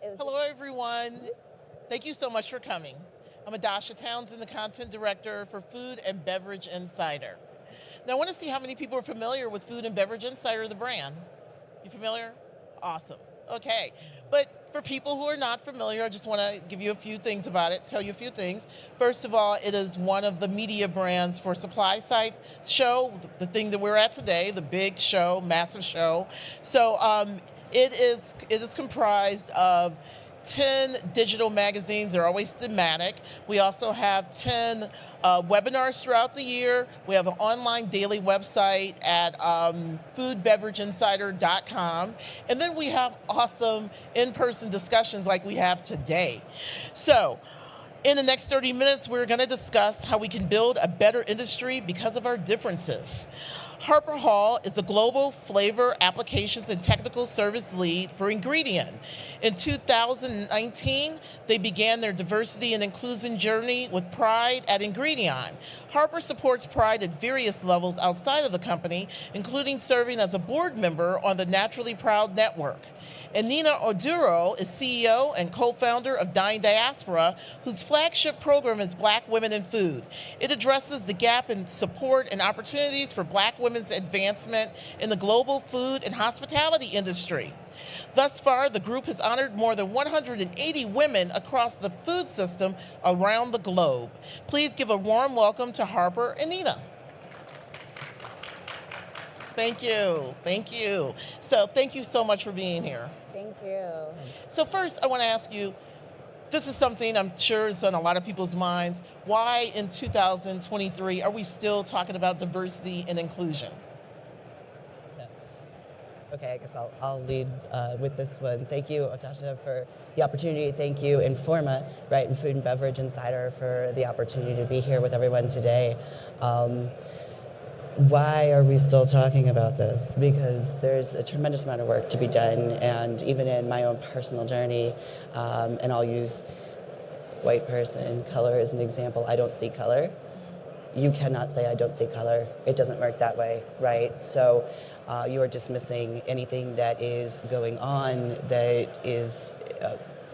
Hello, everyone. Thank you so much for coming. I'm Adasha Townsend, the content director for Food and Beverage Insider. Now, I want to see how many people are familiar with Food and Beverage Insider, the brand. You familiar? Awesome. Okay. But for people who are not familiar, I just want to give you a few things about it, tell you a few things. First of all, it is one of the media brands for Supply Side Show, the thing that we're at today, the big show, massive show. So it is comprised of 10 digital magazines. They're always thematic. We also have 10 webinars throughout the year. We have an online daily website at foodbeverageinsider.com. And then we have awesome in-person discussions like we have today. So in the next 30 minutes, we're going to discuss how we can build a better industry because of our differences. Harper Hall is a global flavor applications and technical service lead for Ingredient. In 2019, they began their diversity and inclusion journey with Pride at Ingredient. Harper supports Pride at various levels outside of the company, including serving as a board member on the Naturally Proud Network. And Nina Oduro is CEO and co-founder of Dine Diaspora, whose flagship program is Black Women in Food. It addresses the gap in support and opportunities for Black women's advancement in the global food and hospitality industry. Thus far, the group has honored more than 180 women across the food system around the globe. Please give a warm welcome to Harper and Nina. Thank you. Thank you. So thank you so much for being here. Thank you. So first, I want to ask you, this is something I'm sure is on a lot of people's minds. Why in 2023 are we still talking about diversity and inclusion? Okay, I guess I'll lead with this one. Thank you, Otasha, for the opportunity. Thank you, Informa, right, and Food and Beverage Insider for the opportunity to be here with everyone today. Why are we still talking about this? Because there's a tremendous amount of work to be done, and even in my own personal journey, and I'll use white person, color as an example, I don't see color. You cannot say I don't see color. It doesn't work that way, right? So you are dismissing anything that is going on that is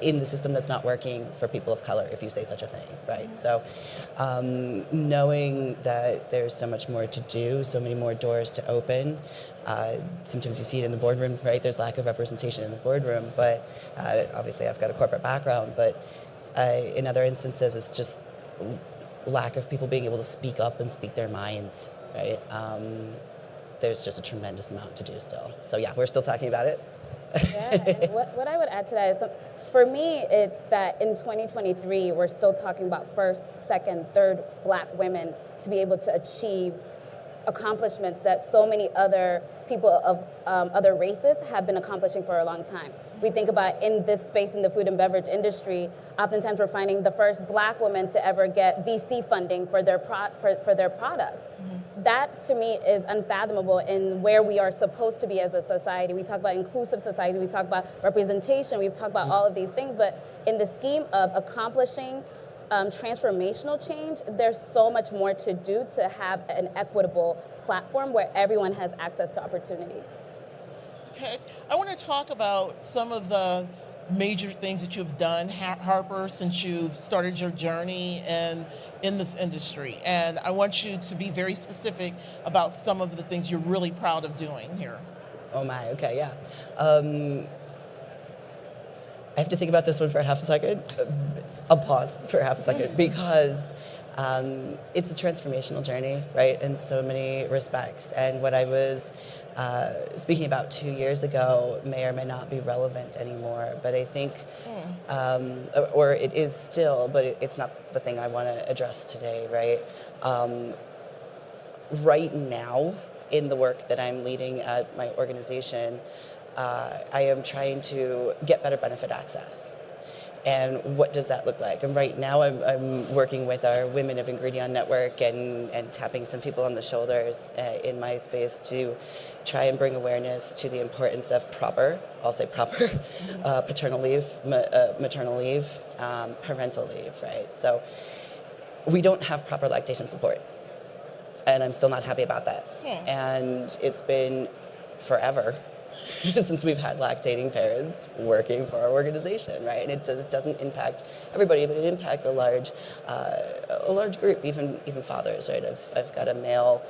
in the system that's not working for people of color, if you say such a thing, right? So knowing that there's so much more to do, so many more doors to open, sometimes you see it in the boardroom, right? There's lack of representation in the boardroom, but obviously I've got a corporate background, but in other instances it's just lack of people being able to speak up and speak their minds, right? There's just a tremendous amount to do still. So yeah, we're still talking about it. Yeah, and what I would add to that is, for me, it's that in 2023, we're still talking about first, second, third Black women to be able to achieve accomplishments that so many other people of other races have been accomplishing for a long time. We think about in this space in the food and beverage industry, oftentimes we're finding the first Black woman to ever get VC funding for their product. Mm-hmm. That to me is unfathomable in where we are supposed to be as a society. We talk about inclusive society, we talk about representation, we've talked about all of these things, but in the scheme of accomplishing transformational change, there's so much more to do to have an equitable platform where everyone has access to opportunity. Okay, I want to talk about some of the major things that you've done, Harper, since you've started your journey in this industry. And I want you to be very specific about some of the things you're really proud of doing here. Oh my, okay, yeah. I have to think about this one for half a second. I'll pause for half a second because it's a transformational journey, right, in so many respects. And what I was speaking about 2 years ago may or may not be relevant anymore, but I think, or it is still, but it's not the thing I want to address today, right? Right now, in the work that I'm leading at my organization, I am trying to get better benefit access. And what does that look like? And right now I'm working with our Women of Ingredient network and tapping some people on the shoulders in my space to try and bring awareness to the importance of proper, I'll say proper, paternal leave, maternal leave, parental leave, right? So we don't have proper lactation support. And I'm still not happy about this. And it's been forever since we've had lactating parents working for our organization, right? And it doesn't impact everybody, but it impacts a large group, even fathers, right? I've got a male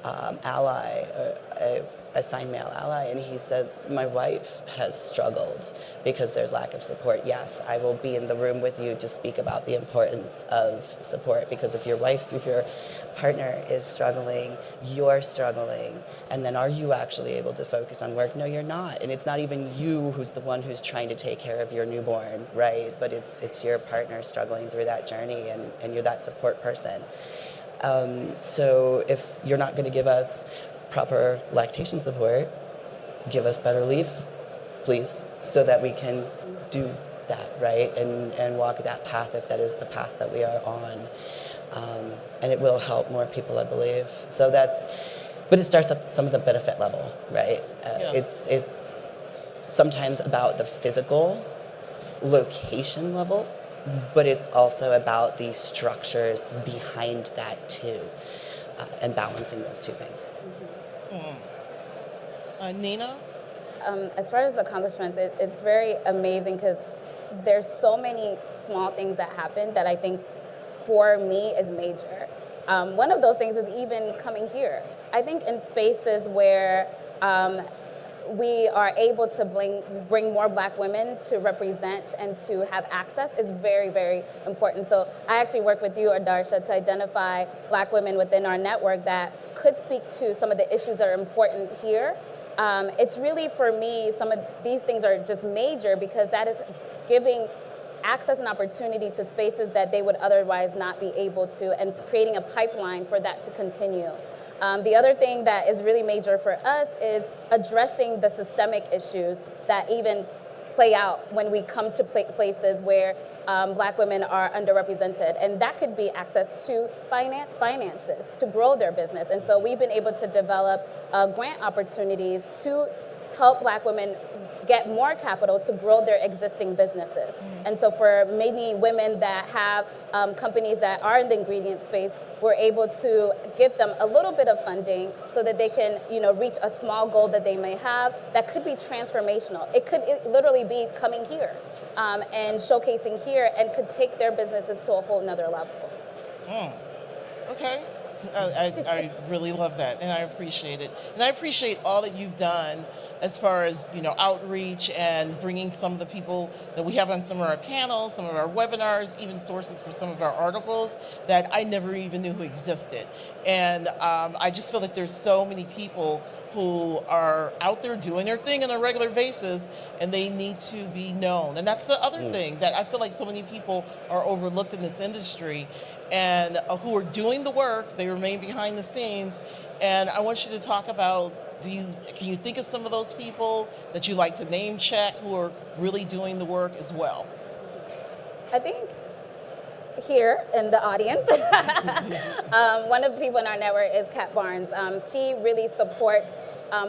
ally, a assigned male ally, and he says, my wife has struggled because there's lack of support. Yes, I will be in the room with you to speak about the importance of support, because if your partner is struggling, you're struggling, and then are you actually able to focus on work? No, you're not. And it's not even you who's the one who's trying to take care of your newborn, right? But it's your partner struggling through that journey, and you're that support person. So if you're not going to give us proper lactation support, give us better leave, please, so that we can do that, right? And walk that path, if that is the path that we are on. And it will help more people, I believe. So but it starts at some of the benefit level, right? Yes. It's sometimes about the physical location level, but it's also about the structures behind that too, and balancing those two things. Nina? As far as accomplishments, it's very amazing because there's so many small things that happen that I think for me is major. One of those things is even coming here. I think in spaces where we are able to bring more Black women to represent and to have access is very, very important. So I actually work with you, Adarsha, to identify Black women within our network that could speak to some of the issues that are important here. It's really, for me, some of these things are just major because that is giving access and opportunity to spaces that they would otherwise not be able to, and creating a pipeline for that to continue. The other thing that is really major for us is addressing the systemic issues that even play out when we come to places where Black women are underrepresented. And that could be access to finances to grow their business. And so we've been able to develop grant opportunities to help Black women get more capital to grow their existing businesses. And so for many women that have companies that are in the ingredient space, we're able to give them a little bit of funding so that they can, reach a small goal that they may have that could be transformational. It could literally be coming here and showcasing here, and could take their businesses to a whole nother level. Okay. I really love that, and I appreciate it. And I appreciate all that you've done as far as, outreach and bringing some of the people that we have on some of our panels, some of our webinars, even sources for some of our articles that I never even knew who existed. And I just feel that there's so many people who are out there doing their thing on a regular basis, and they need to be known. And that's the other thing that I feel like so many people are overlooked in this industry, and who are doing the work. They remain behind the scenes. And I want you to talk about, can you think of some of those people that you like to name check who are really doing the work as well? I think here in the audience, one of the people in our network is Kat Barnes. She really supports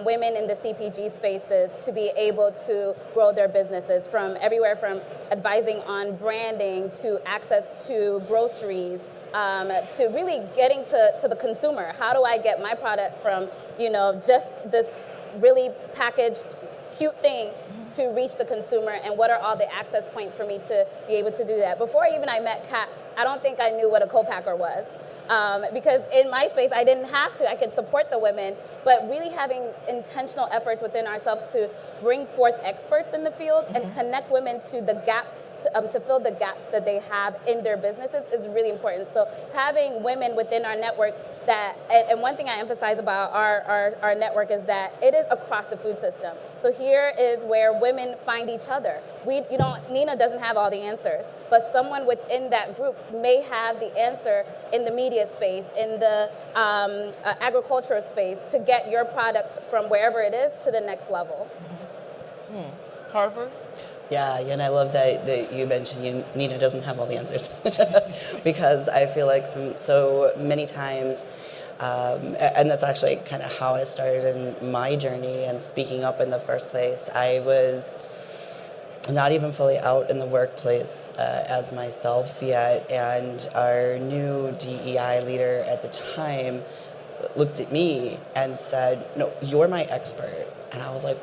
women in the CPG spaces to be able to grow their businesses, from everywhere from advising on branding to access to groceries, to really getting to the consumer. How do I get my product from, just this really packaged, cute thing to reach the consumer, and what are all the access points for me to be able to do that? Before I met Kat, I don't think I knew what a co-packer was. Because in my space, I didn't have to. I could support the women, but really having intentional efforts within ourselves to bring forth experts in the field and connect women to the gap, to fill the gaps that they have in their businesses is really important. So having women within our network and one thing I emphasize about our network is that it is across the food system. So here is where women find each other. Nina doesn't have all the answers, but someone within that group may have the answer in the media space, in the agricultural space, to get your product from wherever it is to the next level. Harvard? Yeah, and I love that you mentioned Nina doesn't have all the answers. Because I feel like so many times, and that's actually kind of how I started in my journey and speaking up in the first place. I was not even fully out in the workplace as myself yet, and our new DEI leader at the time looked at me and said, "No, you're my expert." And I was like,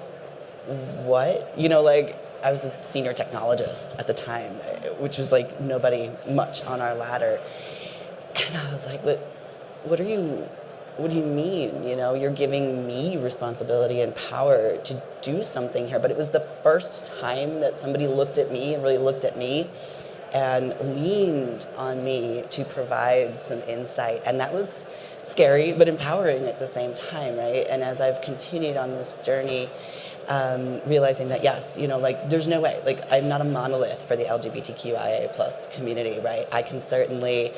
what? You know, like, I was a senior technologist at the time, which was like nobody much on our ladder. And I was like, what do you mean? You know, you're giving me responsibility and power to do something here. But it was the first time that somebody looked at me and really looked at me and leaned on me to provide some insight. And that was scary, but empowering at the same time, right? And as I've continued on this journey, realizing that yes, you know, like there's no way, like I'm not a monolith for the LGBTQIA plus community, right? I can certainly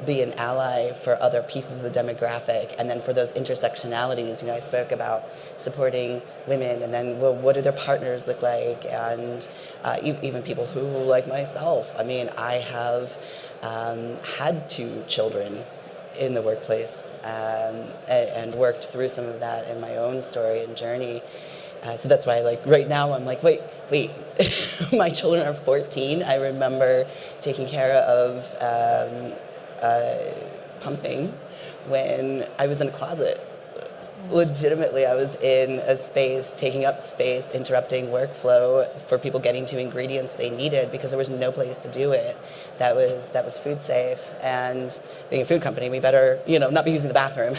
be an ally for other pieces of the demographic, and then for those intersectionalities, you know, I spoke about supporting women, and then, well, what do their partners look like, and even people who, like myself, I mean, I have had 2 children in the workplace, and worked through some of that in my own story and journey. So that's why, like, right now I'm like, wait, my children are 14. I remember taking care of pumping when I was in a closet. Legitimately, I was in a space, taking up space, interrupting workflow for people getting to ingredients they needed because there was no place to do it that was food safe. And being a food company, we better, you know, not be using the bathroom,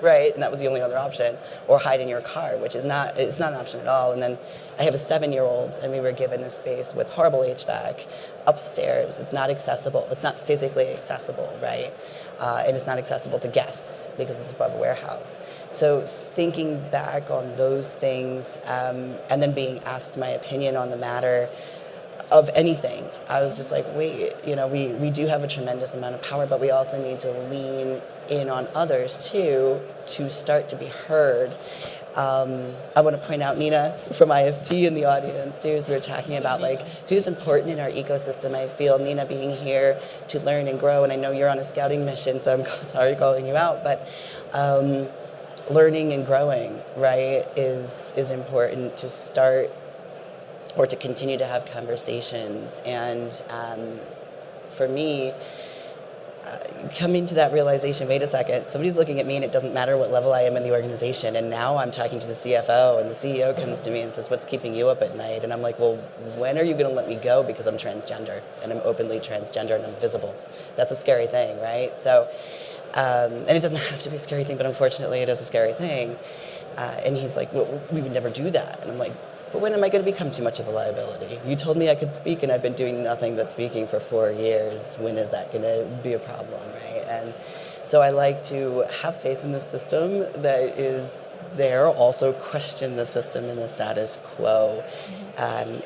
right? And that was the only other option, or hide in your car, which is it's not an option at all. And then I have a 7-year-old, and we were given a space with horrible HVAC upstairs. It's not accessible. It's not physically accessible, right? And it's not accessible to guests because it's above a warehouse. So thinking back on those things, and then being asked my opinion on the matter of anything, I was just like, wait, you know, we do have a tremendous amount of power, but we also need to lean in on others too to start to be heard. I want to point out Nina from IFT in the audience too, as we were talking about like who's important in our ecosystem. I feel Nina being here to learn and grow, and I know you're on a scouting mission, so I'm sorry calling you out, but learning and growing, right, is important to start or to continue to have conversations. And for me, coming to that realization, wait a second, somebody's looking at me and it doesn't matter what level I am in the organization, and now I'm talking to the CFO and the CEO comes to me and says, what's keeping you up at night? And I'm like, well, when are you going to let me go because I'm transgender and I'm openly transgender and I'm visible? That's a scary thing, right? So, and it doesn't have to be a scary thing, but unfortunately it is a scary thing. And he's like, well, we would never do that. And I'm like, but when am I going to become too much of a liability? You told me I could speak, and I've been doing nothing but speaking for 4 years. When is that going to be a problem, right? And so I like to have faith in the system that is there, also question the system and the status quo.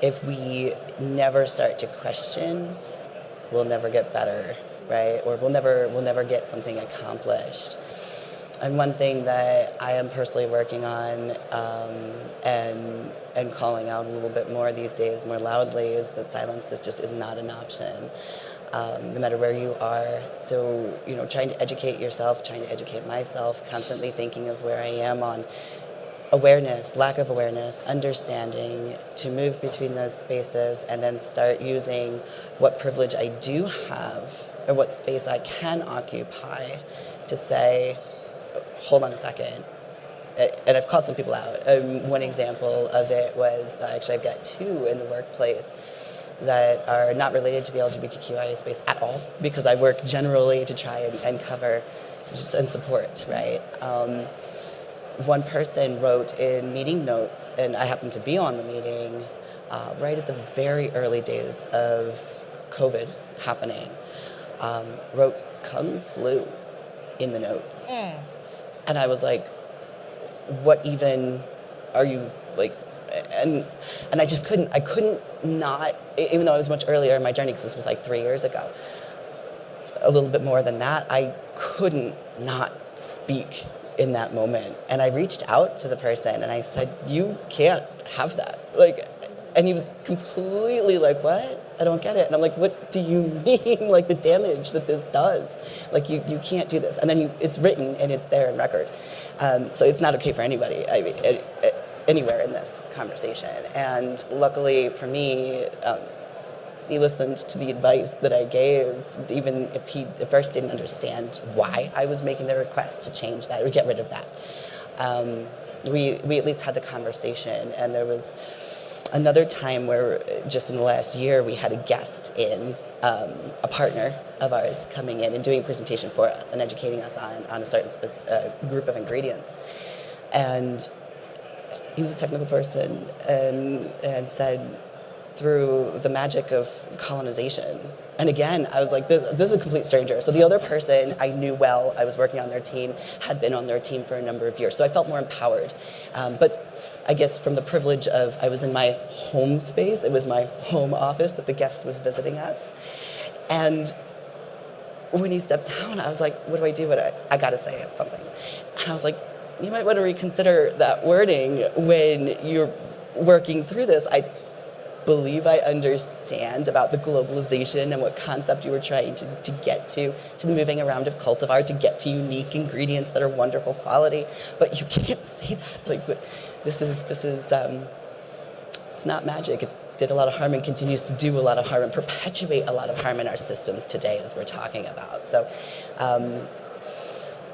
If we never start to question, we'll never get better, right? Or we'll never get something accomplished. And one thing that I am personally working on and calling out a little bit more these days, more loudly, is that silence is not an option, no matter where you are. So, you know, trying to educate yourself, trying to educate myself, constantly thinking of where I am on awareness, lack of awareness, understanding, to move between those spaces and then start using what privilege I do have or what space I can occupy to say, hold on a second. And I've called some people out. One example of it was, actually I've got 2 in the workplace that are not related to the LGBTQIA space at all, because I work generally to try and cover and support, right? One person wrote in meeting notes, and I happened to be on the meeting right at the very early days of COVID happening, wrote "Kung Flu" in the notes. And I was like, what even are you like? And I just couldn't not, even though it was much earlier in my journey, because this was like 3 years ago, a little bit more than that, I couldn't not speak in that moment. And I reached out to the person and I said, you can't have that. Like, and he was completely like, what? I don't get it. And I'm like, what do you mean? Like the damage that this does. Like you can't do this. And then it's written and it's there in record. So it's not okay for anybody, I mean, anywhere in this conversation. And luckily for me, he listened to the advice that I gave, even if he at first didn't understand why I was making the request to change that or get rid of that. we at least had the conversation. And there was another time where just in the last year we had a guest in, a partner of ours coming in and doing a presentation for us and educating us on a certain group of ingredients. And he was a technical person and said, through the magic of colonization. And again, I was like, this is a complete stranger. So the other person I knew well, I was working on their team, had been on their team for a number of years. So I felt more empowered. But I guess from the privilege of, I was in my home space, it was my home office that the guest was visiting us. And when he stepped down, I was like, what do I do? I gotta say something. And I was like, you might want to reconsider that wording when you're working through this. I believe I understand about the globalization and what concept you were trying to get to the moving around of cultivar, to get to unique ingredients that are wonderful quality, but you can't say that. Like, this is it's not magic. It did a lot of harm and continues to do a lot of harm and perpetuate a lot of harm in our systems today, as we're talking about. So,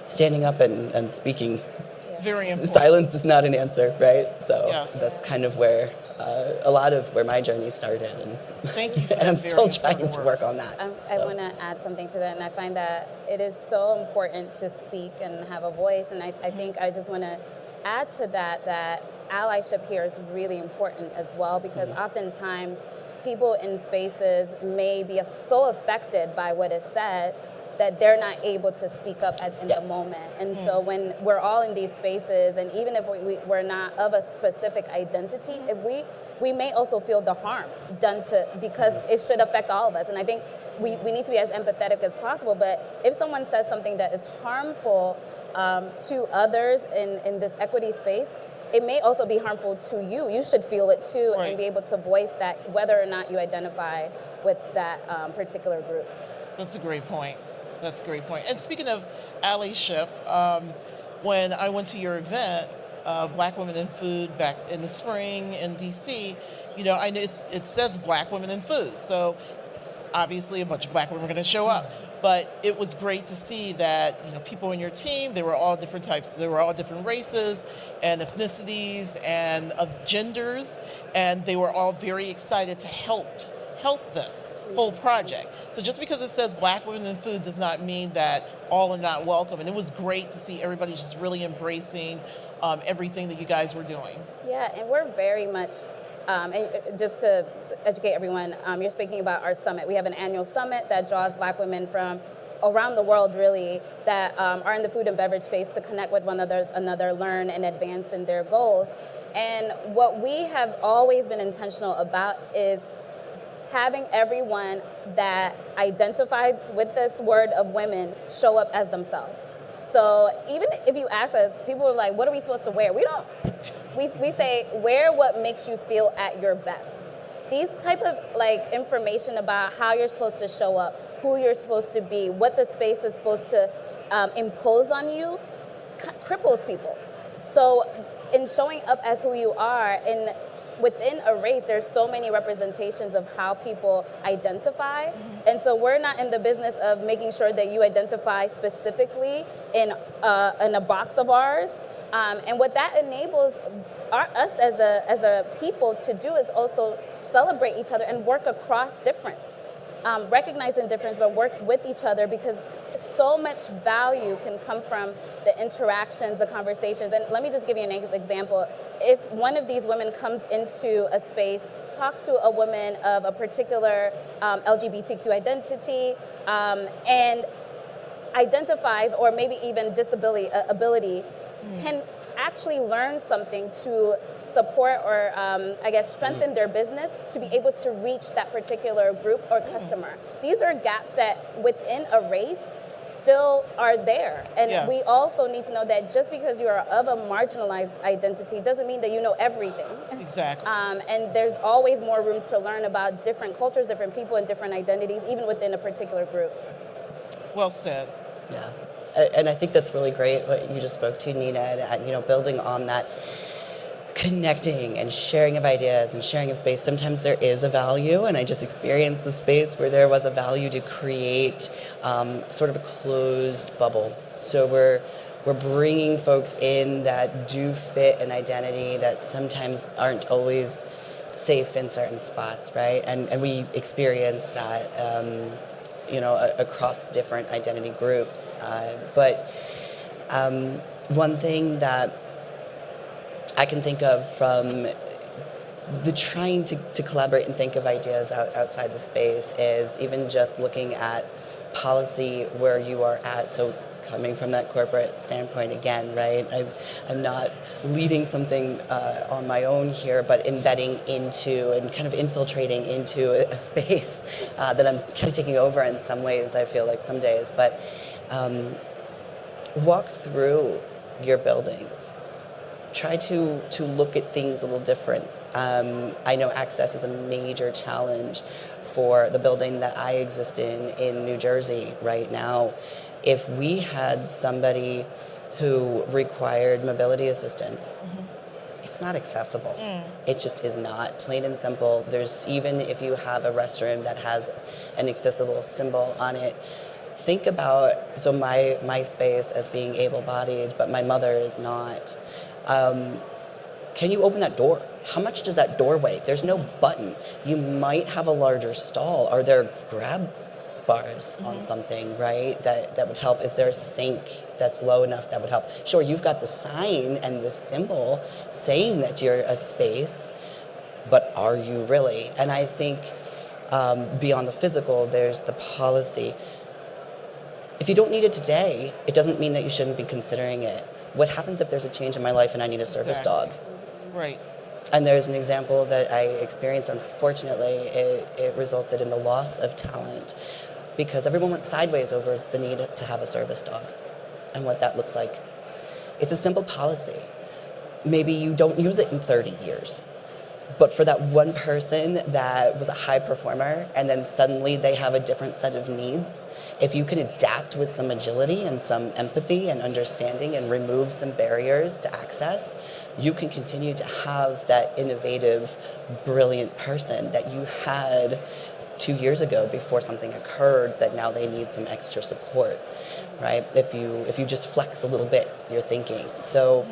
standing up and speaking. It's very important. Silence is not an answer, right? So yes. That's kind of where a lot of where my journey started, and thank you for and I'm that still very trying to work on that. I want to add something to that, and I find that it is so important to speak and have a voice, and I think I just want to add to that allyship here is really important as well, because oftentimes people in spaces may be so affected by what is said that they're not able to speak up in the moment. And so when we're all in these spaces, and even if we're not of a specific identity, if we may also feel the harm done to, because it should affect all of us. And I think we need to be as empathetic as possible, but if someone says something that is harmful to others in this equity space, it may also be harmful to you. You should feel it too, right, and be able to voice that, whether or not you identify with that particular group. That's a great point. That's a great point. And speaking of allyship, when I went to your event, Black Women in Food, back in the spring in DC, I know it says Black Women in Food. So obviously a bunch of Black women are going to show up. But it was great to see that, people in your team, they were all different types. They were all different races and ethnicities and of genders. And they were all very excited to help this whole project. So just because it says Black Women in Food does not mean that all are not welcome. And it was great to see everybody just really embracing everything that you guys were doing. Yeah, and we're very much, and just to educate everyone, you're speaking about our summit. We have an annual summit that draws Black women from around the world, really, that are in the food and beverage space to connect with one another, learn and advance in their goals. And what we have always been intentional about is having everyone that identifies with this word of women show up as themselves. So even if you ask us, people are like, what are we supposed to wear? We say, wear what makes you feel at your best. These type of information about how you're supposed to show up, who you're supposed to be, what the space is supposed to impose on you, cripples people. So in showing up as who you are, within a race, there's so many representations of how people identify. And so we're not in the business of making sure that you identify specifically in a box of ours. And what that enables us as a people to do is also celebrate each other and work across difference. Recognizing difference, but work with each other, because so much value can come from the interactions, the conversations. And let me just give you an example. If one of these women comes into a space, talks to a woman of a particular LGBTQ identity, and identifies, or maybe even ability, can actually learn something to support or strengthen their business to be able to reach that particular group or customer. These are gaps that within a race still are there. And we also need to know that just because you are of a marginalized identity doesn't mean that you know everything. Exactly. And there's always more room to learn about different cultures, different people, and different identities, even within a particular group. Well said. Yeah. And I think that's really great what you just spoke to, Nina, and building on that, connecting and sharing of ideas and sharing of space. Sometimes there is a value, and I just experienced a space where there was a value to create sort of a closed bubble. So We're bringing folks in that do fit an identity that sometimes aren't always safe in certain spots, right? And we experience that, across different identity groups. But one thing that I can think of from the trying to collaborate and think of ideas outside the space is even just looking at policy where you are at. So coming from that corporate standpoint again, right? I'm not leading something on my own here, but embedding into and kind of infiltrating into a space that I'm kind of taking over in some ways, I feel like some days. But walk through your buildings. Try to look at things a little different. I know access is a major challenge for the building that I exist in New Jersey right now. If we had somebody who required mobility assistance, it's not accessible. It just is not, plain and simple. There's, even if you have a restroom that has an accessible symbol on it, think about, so my space as being able-bodied, but my mother is not. Can you open that door? How much does that door weigh? There's no button. You might have a larger stall. Are there grab bars on something, right? That would help. Is there a sink that's low enough that would help? Sure, you've got the sign and the symbol saying that you're a space, but are you really? And I think beyond the physical, there's the policy. If you don't need it today, it doesn't mean that you shouldn't be considering it. What happens if there's a change in my life and I need a service dog? Right. And there's an example that I experienced. Unfortunately, it resulted in the loss of talent because everyone went sideways over the need to have a service dog and what that looks like. It's a simple policy. Maybe you don't use it in 30 years. But for that one person that was a high performer and then suddenly they have a different set of needs, if you can adapt with some agility and some empathy and understanding and remove some barriers to access, you can continue to have that innovative, brilliant person that you had 2 years ago before something occurred that now they need some extra support, right? If you just flex a little bit your thinking. So.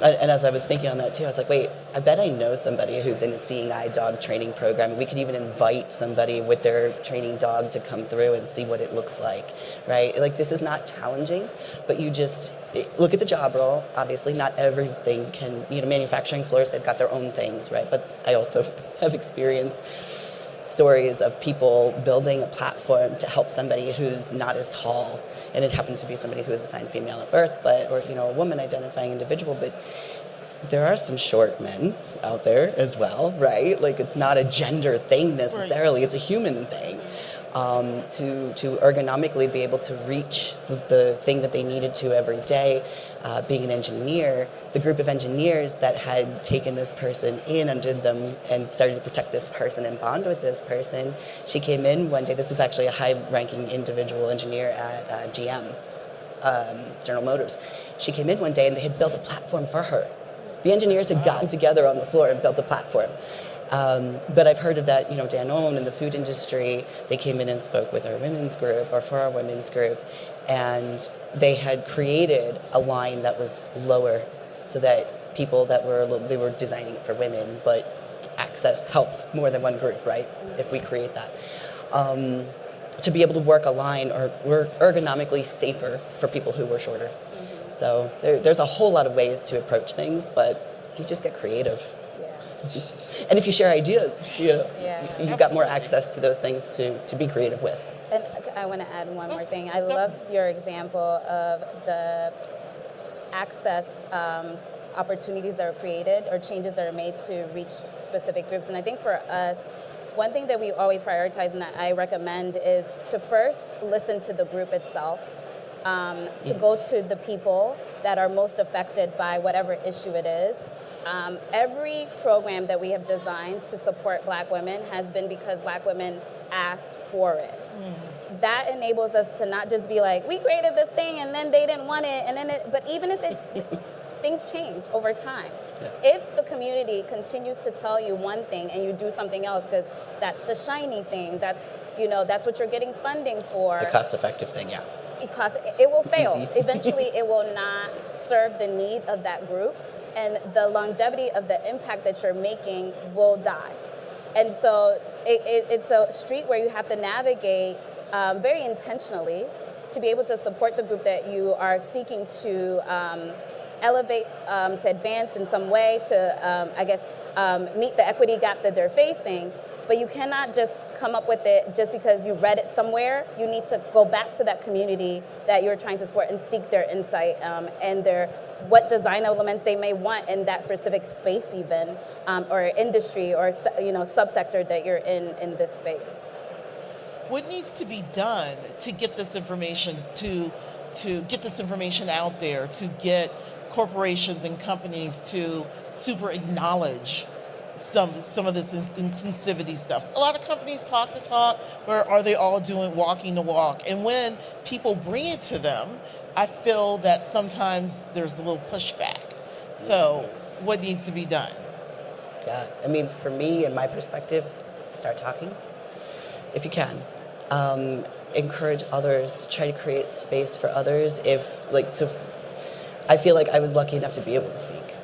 And as I was thinking on that too, I was like, wait, I bet I know somebody who's in a seeing eye dog training program. We could even invite somebody with their training dog to come through and see what it looks like, right? Like, this is not challenging, but you just look at the job role. Obviously, not everything can, manufacturing floors, they've got their own things, right? But I also have experienced stories of people building a platform to help somebody who's not as tall, and it happened to be somebody who was assigned female at birth, or a woman identifying individual, but there are some short men out there as well, right? Like, it's not a gender thing necessarily, it's a human thing. To ergonomically be able to reach the thing that they needed to every day. Being an engineer, the group of engineers that had taken this person in under them and started to protect this person and bond with this person, she came in one day. This was actually a high-ranking individual engineer at GM, General Motors. She came in one day and they had built a platform for her. The engineers had gotten together on the floor and built a platform. But I've heard of that, Danone in the food industry, they came in and spoke with our women's group or for our women's group, and they had created a line that was lower so that people that they were designing it for women, but access helps more than one group, right? If we create that. To be able to work a line or work ergonomically safer for people who were shorter. So there's a whole lot of ways to approach things, but you just get creative. And if you share ideas, you've got more access to those things to be creative with. And I want to add one more thing. I love your example of the access opportunities that are created or changes that are made to reach specific groups. And I think for us, one thing that we always prioritize and that I recommend is to first listen to the group itself, to go to the people that are most affected by whatever issue it is. Every program that we have designed to support Black women has been because Black women asked for it. That enables us to not just be like, we created this thing and then they didn't want it, but even if things change over time. Yeah. If the community continues to tell you one thing and you do something else because that's the shiny thing, that's what you're getting funding for. The cost-effective thing, yeah. because it will fail. Easy. Eventually, it will not serve the need of that group, and the longevity of the impact that you're making will die. And so it's a street where you have to navigate very intentionally to be able to support the group that you are seeking to elevate, to advance in some way, to, meet the equity gap that they're facing. But you cannot just come up with it just because you read it somewhere. You need to go back to that community that you're trying to support and seek their insight and what design elements they may want in that specific space even, or industry or subsector that you're in this space. What needs to be done to get this information to get this information out there, to get corporations and companies to super acknowledge some of this inclusivity stuff? A lot of companies talk the talk, but are they all walking the walk? And when people bring it to them, I feel that sometimes there's a little pushback. So what needs to be done? Yeah, I mean, for me, in my perspective, start talking if you can. Encourage others, try to create space for others. I feel like I was lucky enough to be able to speak.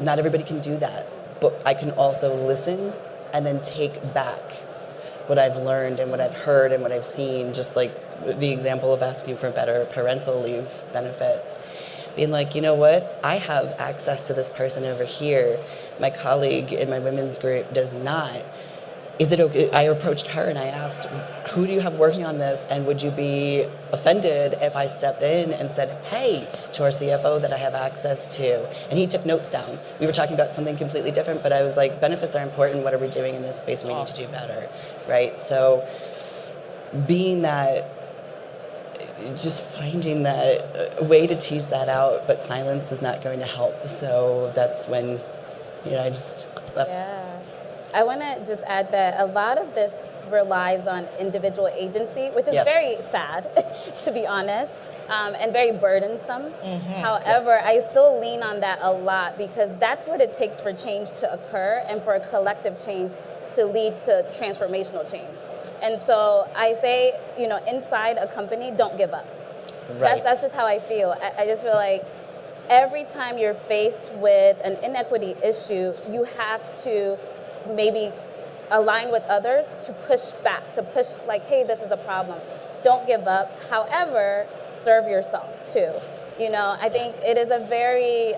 Not everybody can do that, but I can also listen and then take back what I've learned and what I've heard and what I've seen, just like the example of asking for better parental leave benefits. Being like, you know what, I have access to this person over here. My colleague in my women's group does not. Is it okay? I approached her and I asked, who do you have working on this? And would you be offended if I step in and said, hey, to our CFO that I have access to? And he took notes down. We were talking about something completely different, but I was like, benefits are important. What are we doing in this space? We need to do better, right? So being that, just finding that way to tease that out, but silence is not going to help. So that's when, I just left. Yeah. I want to just add that a lot of this relies on individual agency, which is very sad, to be honest, and very burdensome. However, I still lean on that a lot because that's what it takes for change to occur and for a collective change to lead to transformational change. And so I say, inside a company, don't give up. Right. That's just how I feel. I just feel like every time you're faced with an inequity issue, you have to maybe align with others to push back, to push like, hey, this is a problem. Don't give up. However, serve yourself too. I think it is a very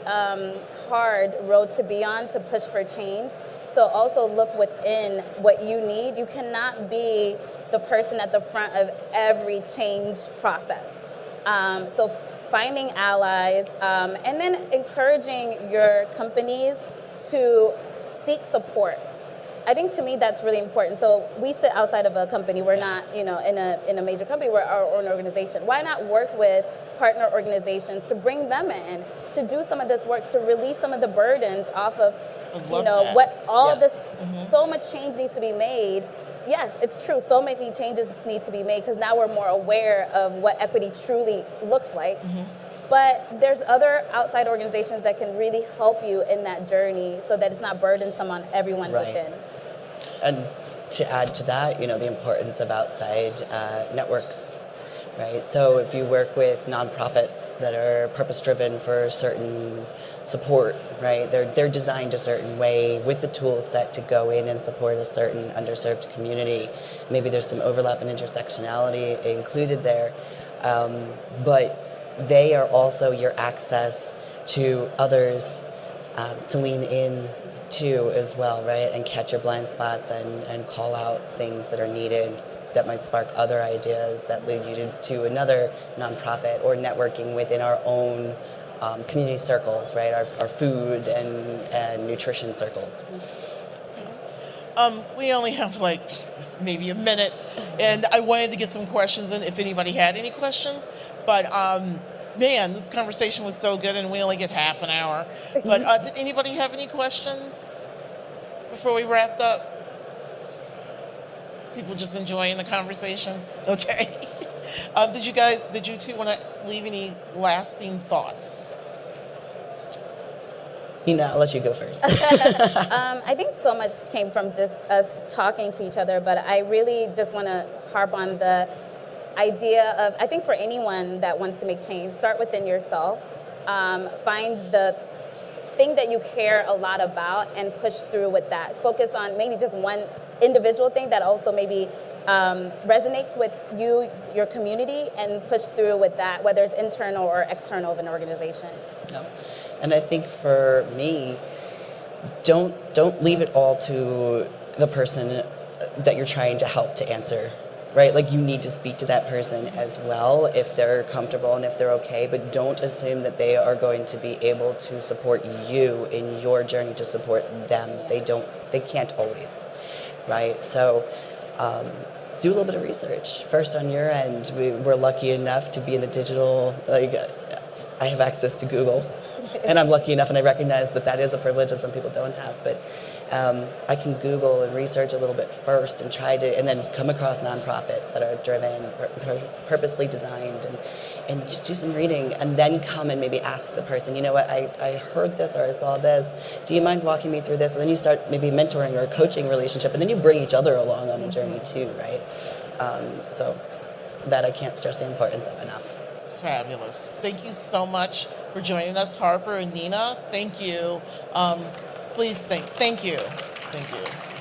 hard road to be on to push for change. So also look within what you need. You cannot be the person at the front of every change process. So finding allies and then encouraging your companies to seek support. I think to me that's really important. So we sit outside of a company. We're not, in a major company. We're our own organization. Why not work with partner organizations to bring them in to do some of this work, to release some of the burdens off of, what all of this, so much change needs to be made. Yes, it's true. So many changes need to be made because now we're more aware of what equity truly looks like. But there's other outside organizations that can really help you in that journey so that it's not burdensome on everyone within. And to add to that, the importance of outside networks, right? So if you work with nonprofits that are purpose-driven for certain support, right? They're designed a certain way with the tool set to go in and support a certain underserved community. Maybe there's some overlap and intersectionality included there, but they are also your access to others to lean in to as well, right? And catch your blind spots and call out things that are needed that might spark other ideas that lead you to another nonprofit or networking within our own community circles, right? Our food and nutrition circles. We only have maybe a minute, and I wanted to get some questions in if anybody had any questions. But man, this conversation was so good, and we only get half an hour. But did anybody have any questions before we wrapped up? People just enjoying the conversation? Okay. Did you two want to leave any lasting thoughts? I'll let you go first. I think so much came from just us talking to each other, but I really just want to harp on idea of, I think for anyone that wants to make change, start within yourself. Find the thing that you care a lot about and push through with that. Focus on maybe just one individual thing that also maybe resonates with you, your community, and push through with that, whether it's internal or external of an organization. Yeah. And I think for me, don't leave it all to the person that you're trying to help to answer, right? Like, you need to speak to that person as well if they're comfortable and if they're okay, but don't assume that they are going to be able to support you in your journey to support them. They can't always, right? So do a little bit of research first on your end. We're lucky enough to be in the digital, like, I have access to Google. And I'm lucky enough, and I recognize that that is a privilege that some people don't have. But I can Google and research a little bit first and and then come across nonprofits that are driven, purposely designed, and just do some reading, and then come and maybe ask the person, you know what, I heard this or I saw this. Do you mind walking me through this? And then you start maybe mentoring or a coaching relationship, and then you bring each other along on the journey too, right? So that I can't stress the importance of enough. Fabulous. Thank you so much for joining us, Harper and Nina. Thank you. Please thank you. Thank you.